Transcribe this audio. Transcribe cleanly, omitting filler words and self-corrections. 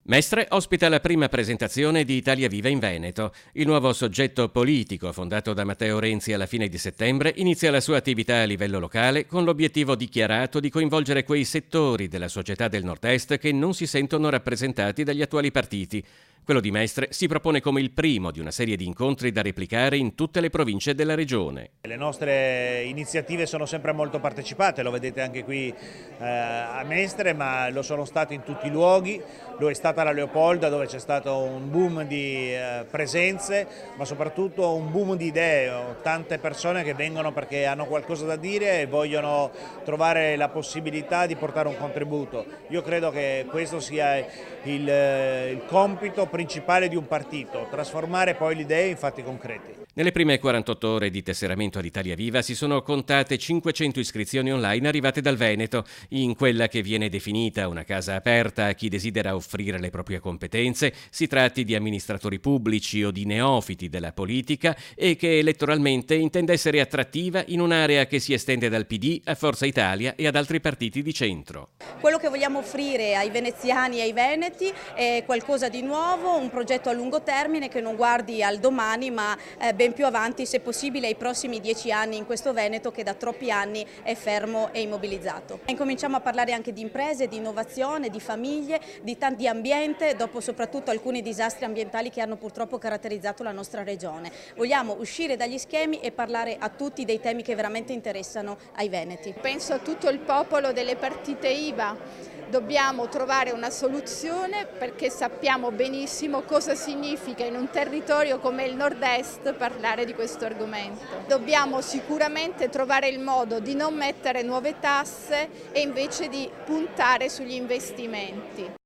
Mestre ospita la prima presentazione di Italia Viva in Veneto. Il nuovo soggetto politico, fondato da Matteo Renzi alla fine di settembre, inizia la sua attività a livello locale con l'obiettivo dichiarato di coinvolgere quei settori della società del Nord-Est che non si sentono rappresentati dagli attuali partiti. Quello di Mestre si propone come il primo di una serie di incontri da replicare in tutte le province della regione. Le nostre iniziative sono sempre molto partecipate, lo vedete anche qui a Mestre, ma lo sono state in tutti i luoghi. Lo è stata la Leopolda, dove c'è stato un boom di presenze, ma soprattutto un boom di idee, tante persone che vengono perché hanno qualcosa da dire e vogliono trovare la possibilità di portare un contributo. Io credo che questo sia il compito principale di un partito, trasformare poi le idee in fatti concreti. Nelle prime 48 ore di tesseramento ad Italia Viva si sono contate 500 iscrizioni online arrivate dal Veneto, in quella che viene definita una casa aperta a chi desidera offrire le proprie competenze, si tratti di amministratori pubblici o di neofiti della politica e che elettoralmente intende essere attrattiva in un'area che si estende dal PD a Forza Italia e ad altri partiti di centro. Quello che vogliamo offrire ai veneziani e ai veneti è qualcosa di nuovo, un progetto a lungo termine che non guardi al domani ma ben più avanti, se possibile ai prossimi 10 anni in questo Veneto che da troppi anni è fermo e immobilizzato. Incominciamo a parlare anche di imprese, di innovazione, di famiglie, di ambiente, dopo soprattutto alcuni disastri ambientali che hanno purtroppo caratterizzato la nostra regione. Vogliamo uscire dagli schemi e parlare a tutti dei temi che veramente interessano ai veneti. Penso a tutto il popolo delle partite IVA. Dobbiamo trovare una soluzione perché sappiamo benissimo cosa significa in un territorio come il Nord-Est parlare di questo argomento. Dobbiamo sicuramente trovare il modo di non mettere nuove tasse e invece di puntare sugli investimenti.